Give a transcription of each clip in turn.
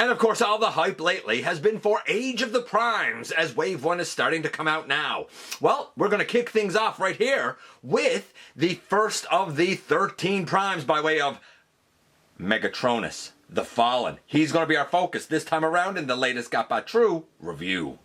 And of course, all the hype lately has been for Age of the Primes, as Wave 1 is starting to come out now. Well, we're going to kick things off right here with the first of the 13 Primes by way of Megatronus the Fallen. He's going to be our focus this time around in the latest GotBot True review.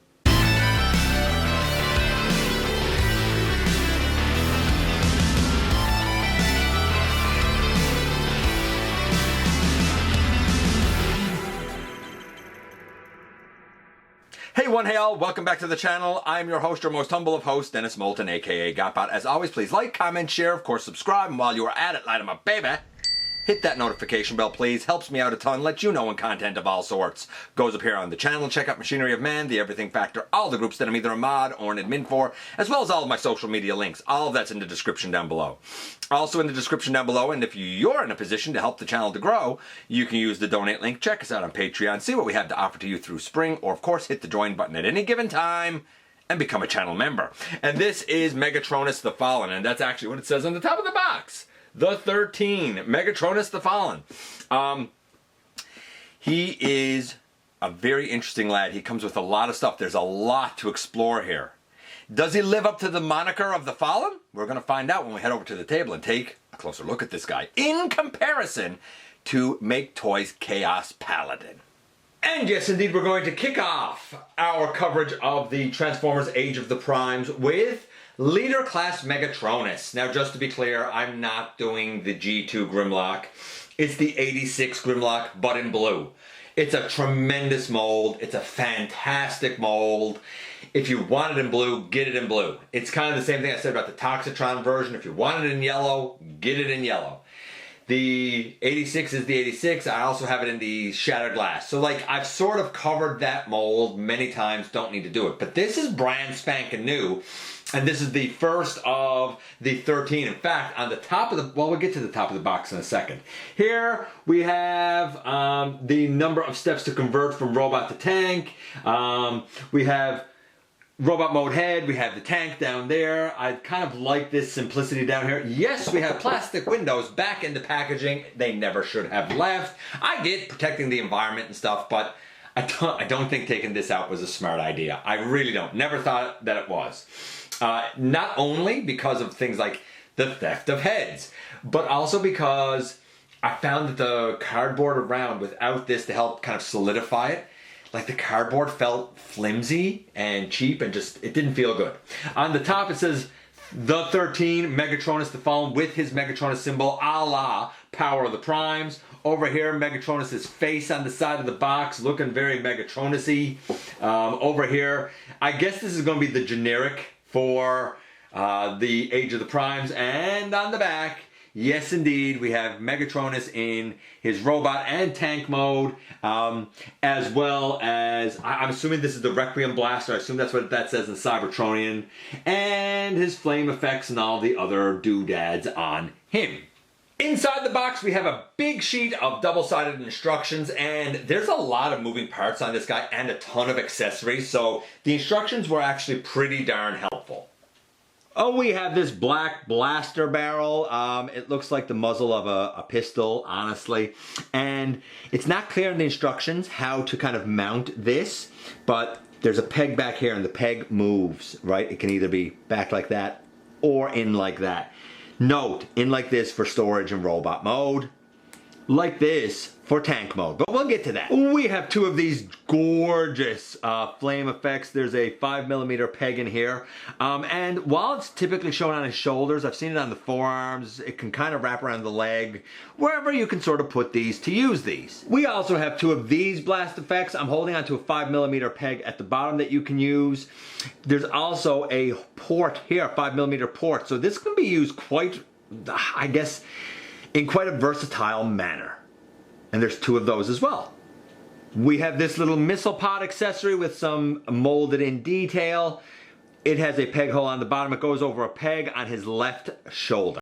Hey one, hey all, welcome back to the channel. I'm your host, your most humble of hosts, Dennis Moulton, aka GotBot. As always, please like, comment, share, of course subscribe, and while you are at it, light 'em up, baby. Hit that notification bell, please. Helps me out a ton. Let you know when content of all sorts goes up here on the channel. Check out Machinery of Man, The Everything Factor, all the groups that I'm either a mod or an admin for, as well as all of my social media links. All of that's in the description down below. Also in the description down below, and if you're in a position to help the channel to grow, you can use the donate link. Check us out on Patreon. See what we have to offer to you through spring, or of course hit the join button at any given time and become a channel member. And this is Megatronus the Fallen, and that's actually what it says on the top of the box. The 13, Megatronus the Fallen. He is a very interesting lad. He comes with a lot of stuff. There's a lot to explore here. Does he live up to the moniker of the Fallen? We're going to find out when we head over to the table and take a closer look at this guy in comparison to Make Toys Chaos Paladin. And yes, indeed, we're going to kick off our coverage of the Transformers Age of the Primes with Leader Class Megatronus. Now, just to be clear, I'm not doing the G2 Grimlock. It's the 86 Grimlock, but in blue. It's a tremendous mold. It's a fantastic mold. If you want it in blue, get it in blue. It's kind of the same thing I said about the Toxitron version. If you want it in yellow, get it in yellow. The 86 is the 86. I also have it in the Shattered Glass. So, like, I've sort of covered that mold many times. Don't need to do it. But this is brand spanking new. And this is the first of the 13. In fact, on the top of the... Well, we'll get to the top of the box in a second. Here we have the number of steps to convert from robot to tank. We have robot mode head. We have the tank down there. I kind of like this simplicity down here. Yes, we have plastic windows back in the packaging. They never should have left. I get protecting the environment and stuff, but I don't think taking this out was a smart idea. I really don't. Never thought that it was. Not only because of things like the theft of heads, but also because I found that the cardboard around without this to help kind of solidify it, like the cardboard felt flimsy and cheap and just, it didn't feel good. On the top it says the 13 Megatronus the Fallen with his Megatronus symbol a la Power of the Primes. Over here, Megatronus' face on the side of the box, looking very Megatronus-y. Over here, I guess this is going to be the generic for the Age of the Primes. And on the back, yes indeed, we have Megatronus in his robot and tank mode, as well as, I'm assuming this is the Requiem Blaster, I assume that's what that says in Cybertronian, and his flame effects and all the other doodads on him. Inside the box, we have a big sheet of double-sided instructions, and there's a lot of moving parts on this guy and a ton of accessories, so the instructions were actually pretty darn helpful. Oh, we have this black blaster barrel. It looks like the muzzle of a pistol, honestly. And it's not clear in the instructions how to kind of mount this, but there's a peg back here and the peg moves, right? It can either be back like that or in like that. Note, in like this for storage and robot mode, like this for tank mode, but we'll get to that. We have two of these gorgeous flame effects. There's a 5mm peg in here, and while it's typically shown on his shoulders, I've seen it on the forearms. It can kind of wrap around the leg, wherever you can sort of put these to use these. We also have two of these blast effects. I'm holding onto a 5mm peg at the bottom that you can use. There's also a port here, a 5mm port, so this can be used quite, I guess, in quite a versatile manner. And there's two of those as well. We have this little missile pod accessory with some molded in detail. It has a peg hole on the bottom. It goes over a peg on his left shoulder.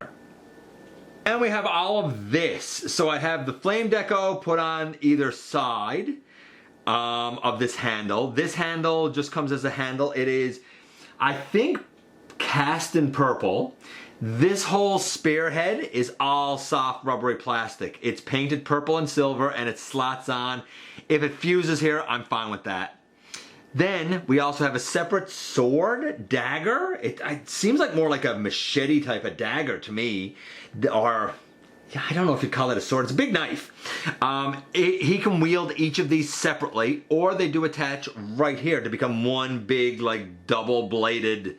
And we have all of this. So I have the flame deco put on either side of this handle. This handle just comes as a handle. It is, I think, cast in purple. This whole spearhead is all soft rubbery plastic. It's painted purple and silver and it slots on. If it fuses here, I'm fine with that. Then we also have a separate sword, dagger. It seems like more like a machete type of dagger to me. Or, I don't know if you call it a sword. It's a big knife. He can wield each of these separately, or they do attach right here to become one big, like, double-bladed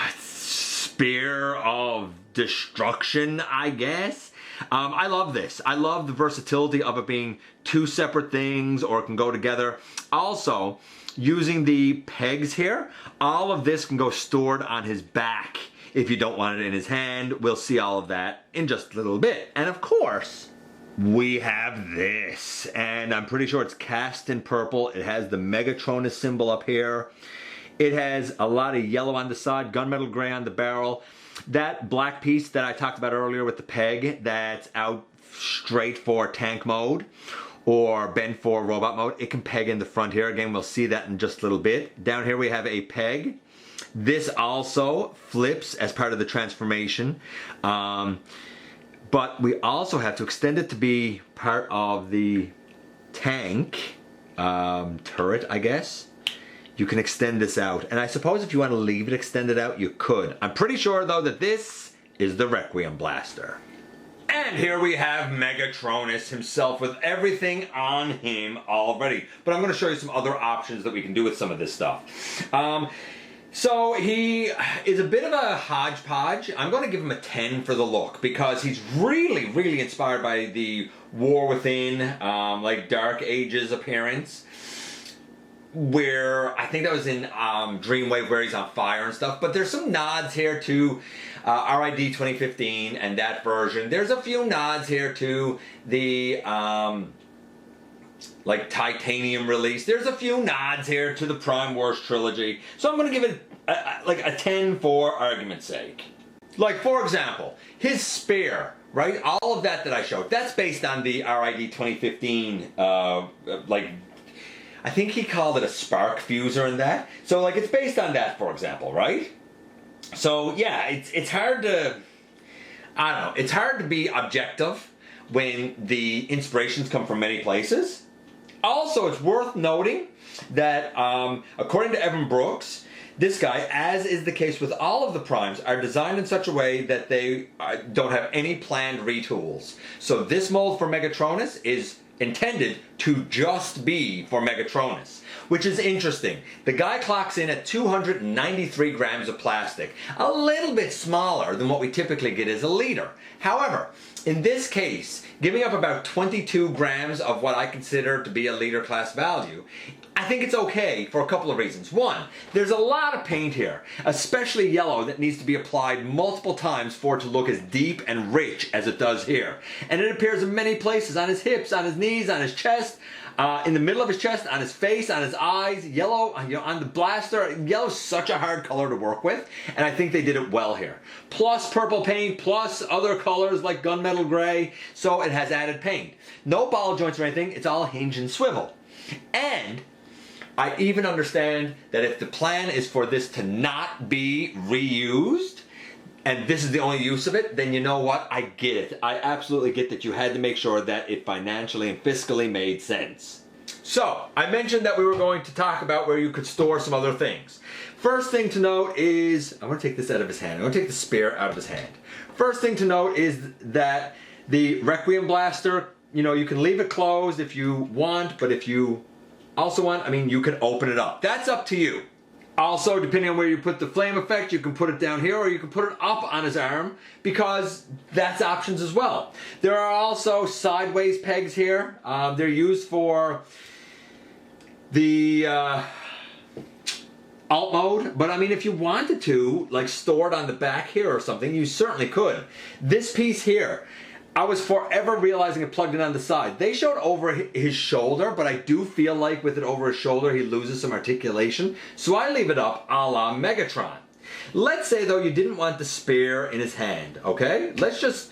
spear of destruction, I guess. I love this. I love the versatility of it being two separate things, or it can go together. Also, using the pegs here, all of this can go stored on his back if you don't want it in his hand. We'll see all of that in just a little bit. And of course, we have this, and I'm pretty sure it's cast in purple. It has the Megatronus symbol up here. It has a lot of yellow on the side, gunmetal gray on the barrel. That black piece that I talked about earlier with the peg that's out straight for tank mode or bent for robot mode, it can peg in the front here. Again, we'll see that in just a little bit. Down here we have a peg. This also flips as part of the transformation. But we also have to extend it to be part of the tank turret, I guess. You can extend this out. And I suppose if you want to leave it extended out, you could. I'm pretty sure, though, that this is the Requiem Blaster. And here we have Megatronus himself with everything on him already. But I'm going to show you some other options that we can do with some of this stuff. So he is a bit of a hodgepodge. I'm going to give him a 10 for the look because he's really, really inspired by the War Within, like Dark Ages appearance. Where I think that was in Dreamwave where he's on fire and stuff. But there's some nods here to RID 2015 and that version. There's a few nods here to the like Titanium release. There's a few nods here to the Prime Wars trilogy. So I'm going to give it like a 10 for argument's sake. Like, for example, his spear, right? All of that I showed, that's based on the RID 2015 like, I think he called it a spark fuser in that. So, like, it's based on that, for example, right? So, yeah, it's hard to, I don't know, it's hard to be objective when the inspirations come from many places. Also, it's worth noting that, according to Evan Brooks, this guy, as is the case with all of the primes, are designed in such a way that they don't have any planned retools. So this mold for Megatronus is intended to just be for Megatronus, which is interesting. The guy clocks in at 293 grams of plastic, a little bit smaller than what we typically get as a liter. However, in this case, giving up about 22 grams of what I consider to be a liter class value, I think it's okay for a couple of reasons. One, there's a lot of paint here, especially yellow, that needs to be applied multiple times for it to look as deep and rich as it does here. And it appears in many places, on his hips, on his knees, on his chest, in the middle of his chest, on his face, on his eyes, yellow, on the blaster. Yellow's such a hard color to work with, and I think they did it well here. Plus purple paint, plus other colors like gunmetal gray, so it has added paint. No ball joints or anything, it's all hinge and swivel. And I even understand that if the plan is for this to not be reused, and this is the only use of it, then you know what? I get it. I absolutely get that you had to make sure that it financially and fiscally made sense. So, I mentioned that we were going to talk about where you could store some other things. First thing to note is, I want to take this out of his hand. I want to take the spear out of his hand. First thing to note is that the Requiem Blaster, you know, you can leave it closed if you want, but if you also want, I mean, you can open it up. That's up to you. Also, depending on where you put the flame effect, you can put it down here or you can put it up on his arm because that's options as well. There are also sideways pegs here. They're used for the alt mode, but I mean, if you wanted to, like, store it on the back here or something, you certainly could. This piece here, I was forever realizing it plugged in on the side. They showed over his shoulder, but I do feel like with it over his shoulder, he loses some articulation. So I leave it up a la Megatron. Let's say, though, you didn't want the spear in his hand, okay? Let's just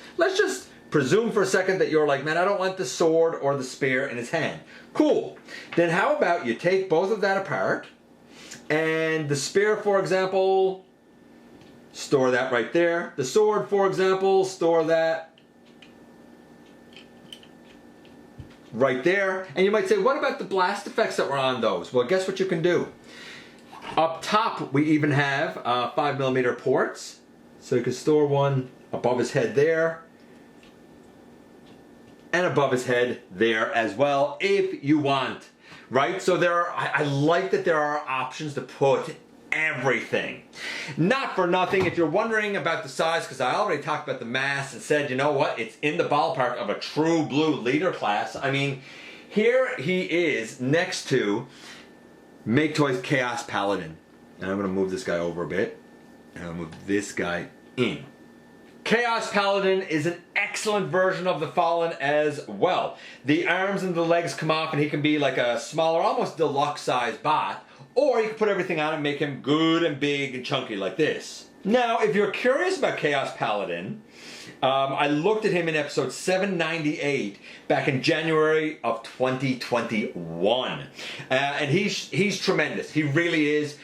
presume for a second that you're like, man, I don't want the sword or the spear in his hand. Cool. Then how about you take both of that apart, and the spear, for example, store that right there. The sword, for example, store that right there. And you might say, what about the blast effects that were on those? Well, guess what you can do? Up top, we even have 5mm ports. So you can store one above his head there, and above his head there as well, if you want, right? So I like that there are options to put everything. Not for nothing, if you're wondering about the size, because I already talked about the mass and said, you know what, it's in the ballpark of a true blue leader class. I mean, here he is next to Make Toys Chaos Paladin. And I'm going to move this guy over a bit, and I'll move this guy in. Chaos Paladin is an excellent version of the Fallen as well. The arms and the legs come off and he can be like a smaller, almost deluxe size bot, or you can put everything on and make him good and big and chunky like this. Now, if you're curious about Chaos Paladin, I looked at him in episode 798 back in January of 2021. And he's tremendous. He really is.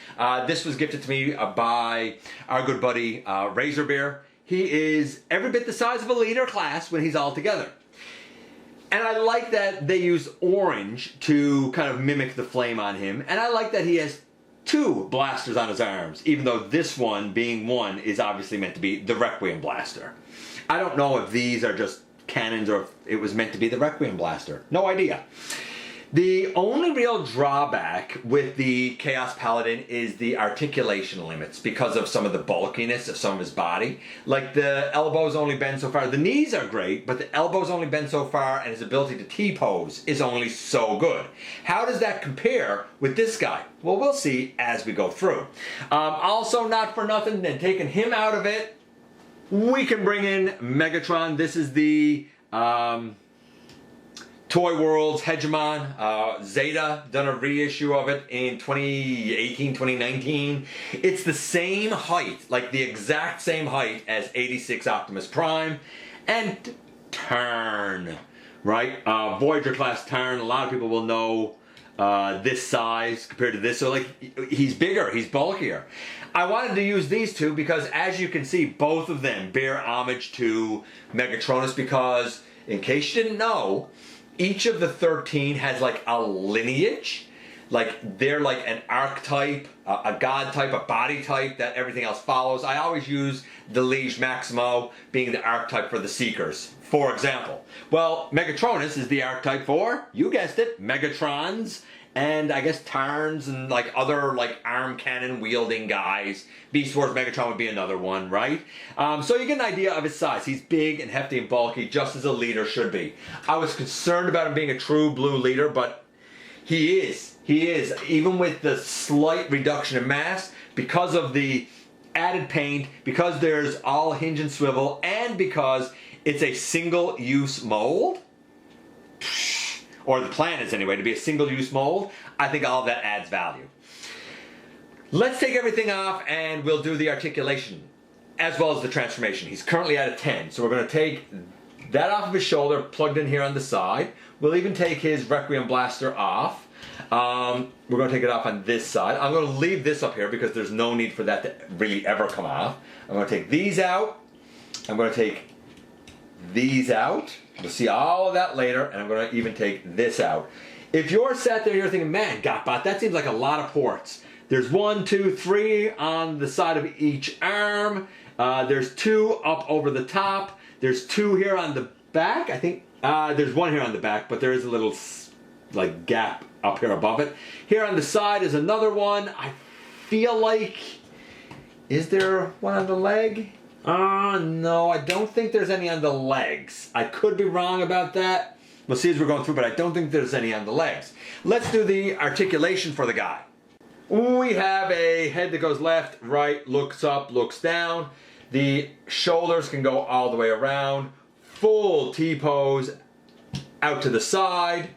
This was gifted to me by our good buddy Razorbear. He is every bit the size of a leader class when he's all together. And I like that they use orange to kind of mimic the flame on him. And I like that he has 2 blasters on his arms, even though this one, being one, is obviously meant to be the Requiem blaster. I don't know if these are just cannons or if it was meant to be the Requiem blaster. No idea. The only real drawback with the Chaos Paladin is the articulation limits because of some of the bulkiness of some of his body. Like the elbows only bend so far. The knees are great, but the elbows only bend so far, and his ability to T-pose is only so good. How does that compare with this guy? Well, we'll see as we go through. Also, not for nothing, and taking him out of it, we can bring in Megatron. This is the Toy World's Hegemon. Zeta done a reissue of it in 2018, 2019. It's the same height, like the exact same height as 86 Optimus Prime. And Turn, right? Voyager class Turn, a lot of people will know this size compared to this. So like, he's bigger, he's bulkier. I wanted to use these two because, as you can see, both of them bear homage to Megatronus because, in case you didn't know, each of the 13 has like a lineage. Like they're like an archetype, a god type, a body type that everything else follows. I always use the Liege Maximo being the archetype for the Seekers, for example. Well, Megatronus is the archetype for, you guessed it, Megatrons, and I guess Tarns and like other like arm cannon wielding guys. Beast Wars Megatron would be another one, right? So you get an idea of his size. He's big and hefty and bulky, just as a leader should be. I was concerned about him being a true blue leader, but he is. He is, even with the slight reduction in mass, because of the added paint, because there's all hinge and swivel, and because it's a single-use mold, or the plan is anyway, to be a single-use mold, I think all of that adds value. Let's take everything off and we'll do the articulation, as well as the transformation. He's currently at a 10, so we're going to take that off of his shoulder, plugged in here on the side. We'll even take his Requiem blaster off. We're going to take it off on this side. I'm going to leave this up here because there's no need for that to really ever come off. I'm going to take these out. I'm going to take these out. We'll see all of that later, and I'm going to even take this out. If you're sat there and you're thinking, man, GotBot, that seems like a lot of ports. There's 1, 2, 3 on the side of each arm. There's 2 up over the top. There's 2 here on the back. I think there's 1 here on the back, but there is a little like gap up here above it. Here on the side is another one. I feel like, is there one on the leg? No, I don't think there's any on the legs. I could be wrong about that. We'll see as we're going through, but I don't think there's any on the legs. Let's do the articulation for the guy. We have a head that goes left, right, looks up, looks down. The shoulders can go all the way around. Full T-pose out to the side.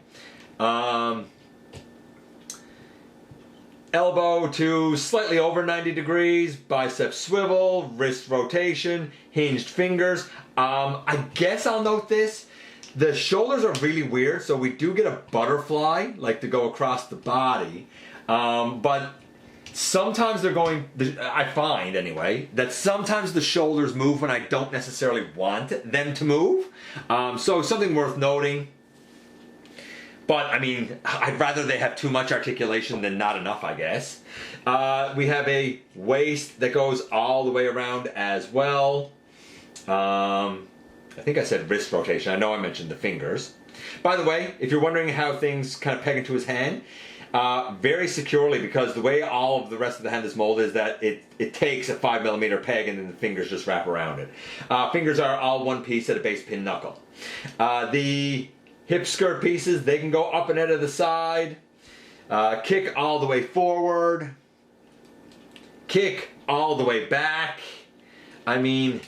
Elbow to slightly over 90 degrees, bicep swivel, wrist rotation, hinged fingers. I guess I'll note this. The shoulders are really weird, so we do get a butterfly, like to go across the body. But sometimes they're going, I find anyway, that sometimes the shoulders move when I don't necessarily want them to move. So something worth noting. But I mean, I'd rather they have too much articulation than not enough, I guess. We have a waist that goes all the way around as well. I think I said wrist rotation. I know I mentioned the fingers. By the way, if you're wondering how things kind of peg into his hand, very securely, because the way all of the rest of the hand is molded is that it takes a 5mm peg and then the fingers just wrap around it. Fingers are all one piece at a base pin knuckle. The hip skirt pieces, they can go up and out of the side, kick all the way forward, kick all the way back. I mean,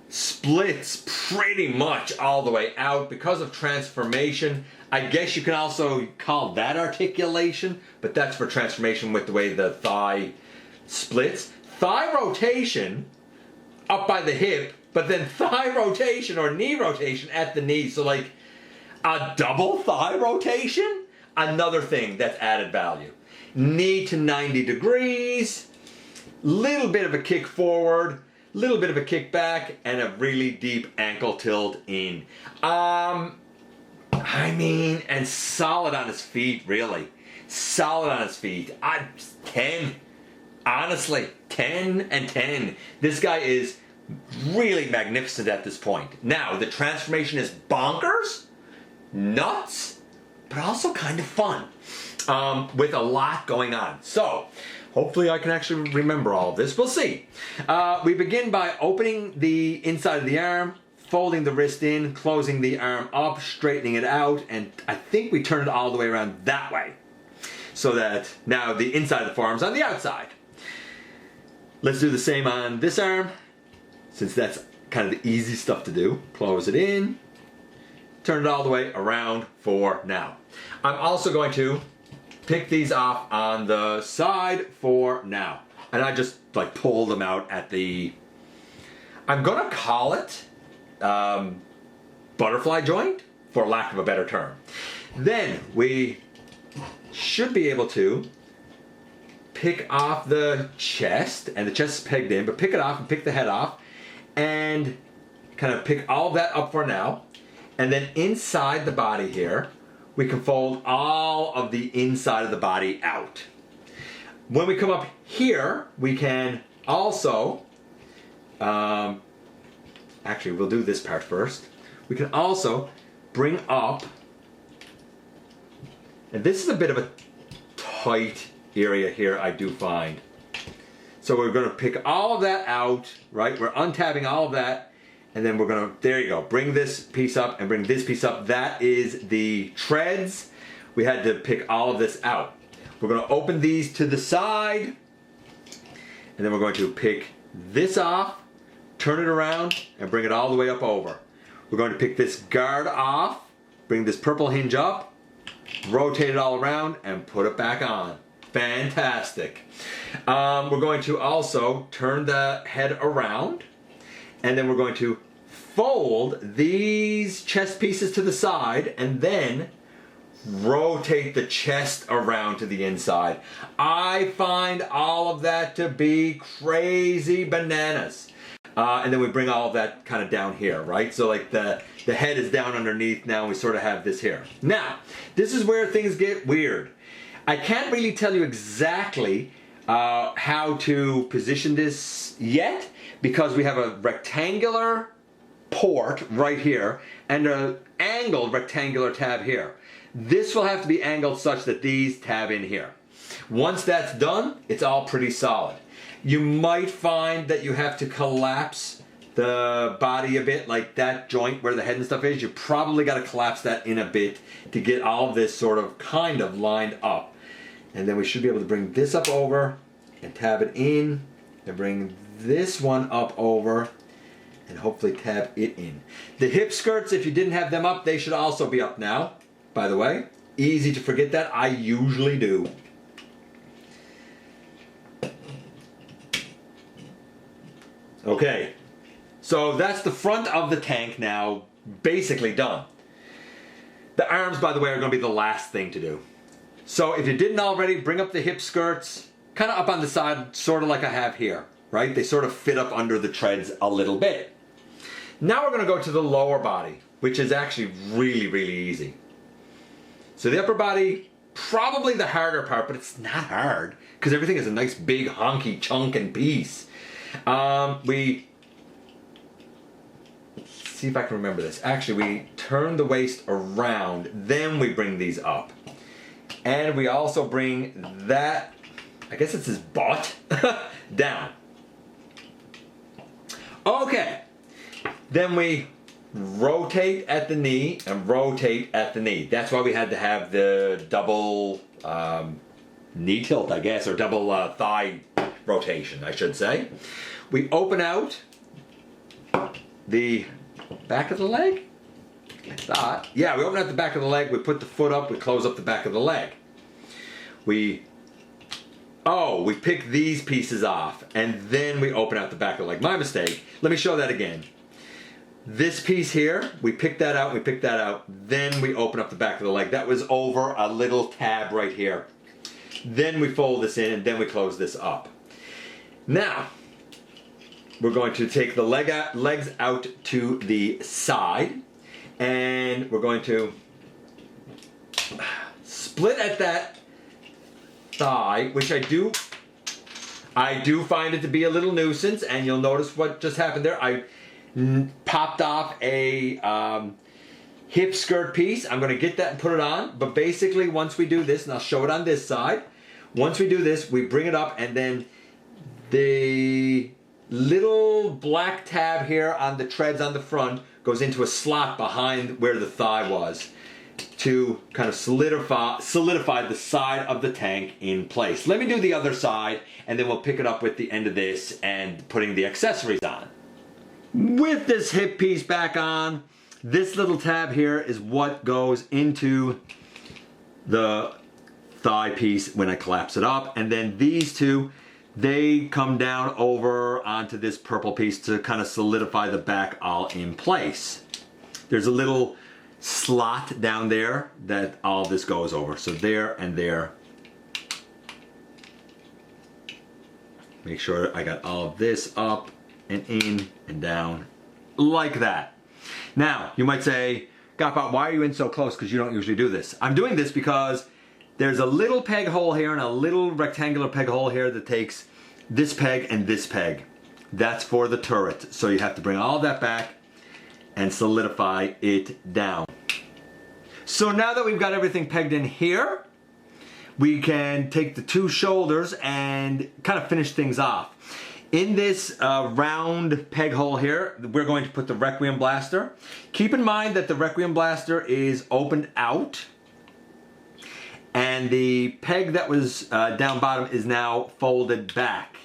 splits pretty much all the way out because of transformation. I guess you can also call that articulation, but that's for transformation with the way the thigh splits. Thigh rotation up by the hip, but then thigh rotation or knee rotation at the knee. So like a double thigh rotation, another thing that's added value. Knee to 90 degrees, little bit of a kick forward, little bit of a kick back, and a really deep ankle tilt in. I mean, and solid on his feet, really. Solid on his feet. 10. Honestly, 10 and 10. This guy is really magnificent at this point. Now, the transformation is bonkers, nuts, but also kind of fun, with a lot going on. So, hopefully I can actually remember all of this. We'll see. We begin by opening the inside of the arm, folding the wrist in, closing the arm up, straightening it out, and I think we turn it all the way around that way, so that now the inside of the forearm's on the outside. Let's do the same on this arm, since that's kind of the easy stuff to do. Close it in, turn it all the way around for now. I'm also going to pick these off on the side for now. And I just like pull them out at the, I'm gonna call it butterfly joint, for lack of a better term. Then we should be able to pick off the chest, and the chest is pegged in, but pick it off and pick the head off, and kind of pick all of that up for now. And then inside the body here, we can fold all of the inside of the body out. When we come up here, we can also, actually we'll do this part first. We can also bring up, and this is a bit of a tight area here, I do find. So we're going to pick all of that out, right? We're untabbing all of that, and then we're going to, there you go, bring this piece up and bring this piece up. That is the treads. We had to pick all of this out. We're going to open these to the side, and then we're going to pick this off, turn it around, and bring it all the way up over. We're going to pick this guard off, bring this purple hinge up, rotate it all around, and put it back on. Fantastic. We're going to also turn the head around, and then we're going to fold these chest pieces to the side, and then rotate the chest around to the inside. I find all of that to be crazy bananas. And then we bring all of that kind of down here, right? So like the head is down underneath now, and we sort of have this here. Now, this is where things get weird. I can't really tell you exactly how to position this yet, because we have a rectangular port right here and an angled rectangular tab here. This will have to be angled such that these tab in here. Once that's done, it's all pretty solid. You might find that you have to collapse the body a bit, like that joint where the head and stuff is. You probably got to collapse that in a bit to get all of this sort of kind of lined up. And then we should be able to bring this up over and tab it in, and bring this one up over and hopefully tab it in. The hip skirts, if you didn't have them up, they should also be up now, by the way. Easy to forget that. I usually do. Okay, so that's the front of the tank now basically done. The arms, by the way, are going to be the last thing to do. So if you didn't already, bring up the hip skirts, kind of up on the side, sort of like I have here, right? They sort of fit up under the treads a little bit. Now we're going to go to the lower body, which is actually really, really easy. So the upper body, probably the harder part, but it's not hard because everything is a nice big honky chunkin' piece. We see if I can remember this. Actually, we turn the waist around, then we bring these up. And we also bring that, I guess it's his butt, down. Okay. Then we rotate at the knee and rotate at the knee. That's why we had to have the double knee tilt, I guess, or double thigh rotation, I should say. We open out the back of the leg? I thought. Yeah, we open out the back of the leg, we put the foot up, we close up the back of the leg. We pick these pieces off, and then we open out the back of the leg. My mistake. Let me show that again. This piece here, we pick that out, then we open up the back of the leg. That was over a little tab right here. Then we fold this in, and then we close this up. Now, we're going to take the legs out to the side, and we're going to split at that thigh, which I do find it to be a little nuisance, and you'll notice what just happened there. I popped off a hip skirt piece. I'm going to get that and put it on, but basically once we do this, and I'll show it on this side, once we do this, we bring it up, and then the little black tab here on the treads on the front goes into a slot behind where the thigh was to kind of solidify the side of the tank in place. Let me do the other side, and then we'll pick it up with the end of this and putting the accessories on. With this hip piece back on, this little tab here is what goes into the thigh piece when I collapse it up, and then these two, they come down over onto this purple piece to kind of solidify the back all in place. There's a little slot down there that all this goes over. So there and there. Make sure I got all of this up and in and down like that. Now, you might say, GotBot, why are you in so close? Because you don't usually do this. I'm doing this because there's a little peg hole here and a little rectangular peg hole here that takes this peg and this peg. That's for the turret. So you have to bring all that back and solidify it down. So now that we've got everything pegged in here, we can take the two shoulders and kind of finish things off. In this round peg hole here, we're going to put the Requiem Blaster. Keep in mind that the Requiem Blaster is opened out, and the peg that was down bottom is now folded back.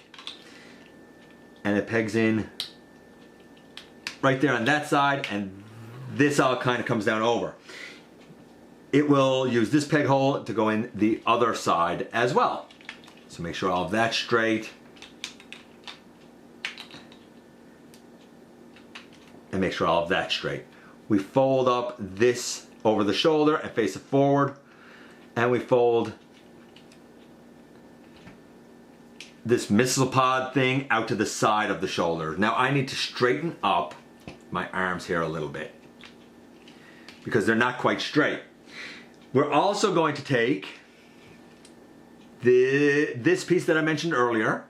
And it pegs in right there on that side, and this all kind of comes down over. It will use this peg hole to go in the other side as well. So make sure all of that's straight. And make sure all of that's straight. We fold up this over the shoulder and face it forward. And we fold this missile pod thing out to the side of the shoulder. Now I need to straighten up my arms here a little bit because they're not quite straight. We're also going to take this piece that I mentioned earlier,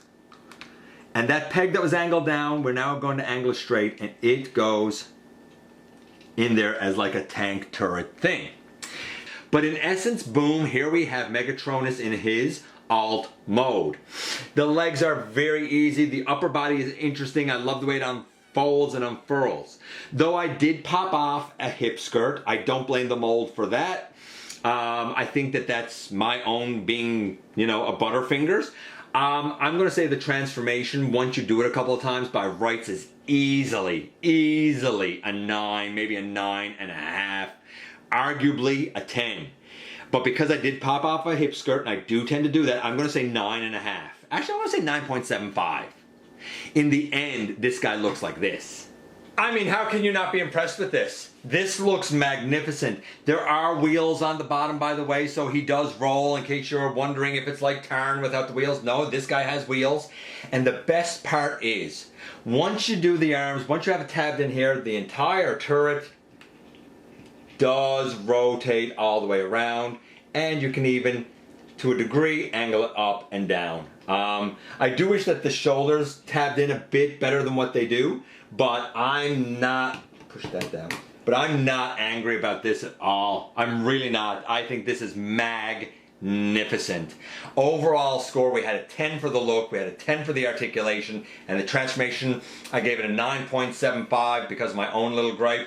and that peg that was angled down, we're now going to angle it straight, and it goes in there as like a tank turret thing. But in essence, boom, here we have Megatronus in his alt mode. The legs are very easy. The upper body is interesting. I love the way it unfolds and unfurls. Though I did pop off a hip skirt, I don't blame the mold for that. I think that that's my own being, you know, a butterfingers. I'm going to say the transformation, once you do it a couple of times, by rights is easily a 9, maybe a 9.5, arguably a 10. But because I did pop off a hip skirt, and I do tend to do that, I'm going to say 9.5. Actually, I want to say 9.75. In the end, this guy looks like this. I mean, how can you not be impressed with this? This looks magnificent. There are wheels on the bottom, by the way, so he does roll in case you're wondering if it's like Tarn without the wheels. No, this guy has wheels. And the best part is, once you do the arms, once you have it tabbed in here, the entire turret does rotate all the way around, and you can even, to a degree, angle it up and down. I do wish that the shoulders tabbed in a bit better than what they do, but I'm not, push that down, but I'm not angry about this at all. I'm really not. I think this is magnificent. Overall score, we had a 10 for the look, we had a 10 for the articulation, and the transformation, I gave it a 9.75 because of my own little gripe.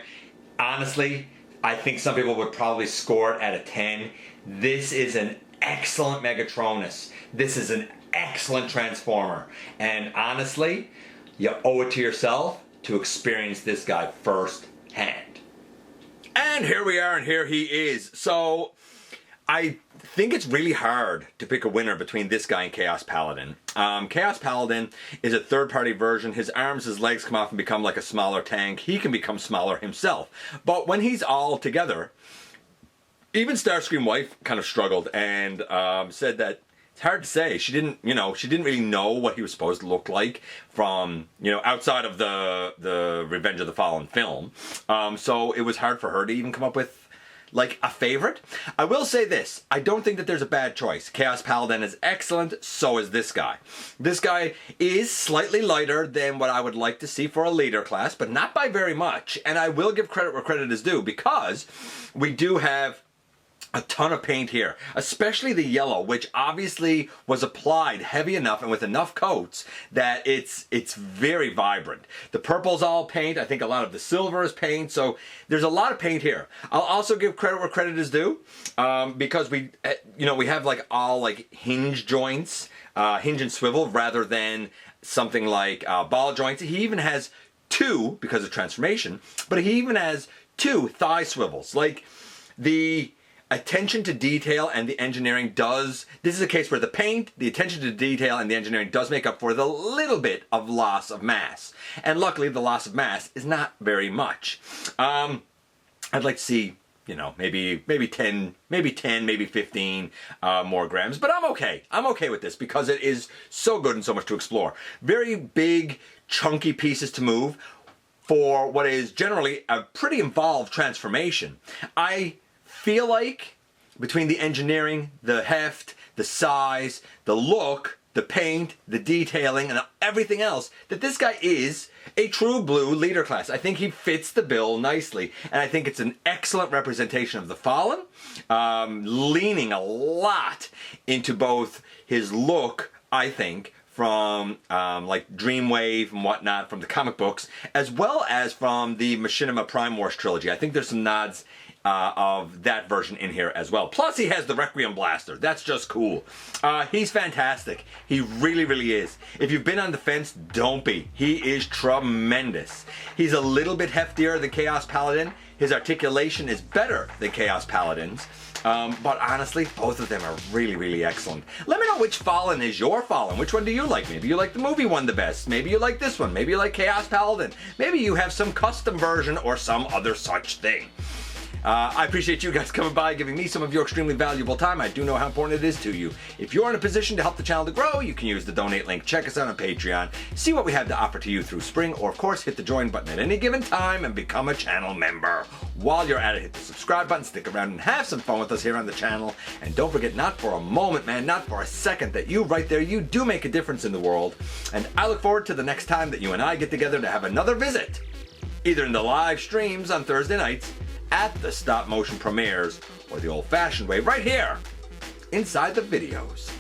Honestly, I think some people would probably score it at a 10. This is an excellent Megatronus. This is an excellent transformer. And honestly, you owe it to yourself to experience this guy firsthand. And here we are, and here he is. So, I think it's really hard to pick a winner between this guy and Chaos Paladin. Chaos Paladin is a third-party version. His arms, his legs come off and become like a smaller tank. He can become smaller himself. But when he's all together, even Starscream wife kind of struggled and said that it's hard to say. She didn't really know what he was supposed to look like from, outside of the Revenge of the Fallen film. So it was hard for her to even come up with like a favorite. I will say this, I don't think that there's a bad choice. Chaos Paladin is excellent, so is this guy. This guy is slightly lighter than what I would like to see for a leader class, but not by very much. And I will give credit where credit is due, because we do have a ton of paint here, especially the yellow, which obviously was applied heavy enough and with enough coats that it's very vibrant. The purple's all paint. I think a lot of the silver is paint. So there's a lot of paint here. I'll also give credit where credit is due, because we have like all like hinge joints, hinge and swivel, rather than something like ball joints. He even has two, because of transformation, but he even has two thigh swivels. Like, the attention to detail and the engineering does, this is a case where the paint, the attention to detail and the engineering does make up for the little bit of loss of mass. And luckily the loss of mass is not very much. I'd like to see, maybe 10, maybe 15 more grams, but I'm okay. I'm okay with this because it is so good and so much to explore. Very big, chunky pieces to move for what is generally a pretty involved transformation. I feel like between the engineering, the heft, the size, the look, the paint, the detailing, and everything else, that this guy is a true blue leader class. I think he fits the bill nicely, and I think it's an excellent representation of the Fallen, leaning a lot into both his look, I think, from like Dreamwave and whatnot from the comic books, as well as from the Machinima Prime Wars trilogy. I think there's some nods of that version in here as well. Plus he has the Requiem Blaster. That's just cool. He's fantastic. He really, really is. If you've been on the fence, don't be. He is tremendous. He's a little bit heftier than Chaos Paladin. His articulation is better than Chaos Paladin's. But honestly, both of them are really, really excellent. Let me know which Fallen is your Fallen. Which one do you like? Maybe you like the movie one the best. Maybe you like this one. Maybe you like Chaos Paladin. Maybe you have some custom version or some other such thing. I appreciate you guys coming by, giving me some of your extremely valuable time. I do know how important it is to you. If you're in a position to help the channel to grow, you can use the donate link. Check us out on Patreon. See what we have to offer to you through spring, or of course, hit the join button at any given time and become a channel member. While you're at it, hit the subscribe button, stick around and have some fun with us here on the channel. And don't forget, not for a moment, man, not for a second, that you right there, you do make a difference in the world. And I look forward to the next time that you and I get together to have another visit, either in the live streams on Thursday nights, at the stop motion premieres, or the old-fashioned way right here inside the videos.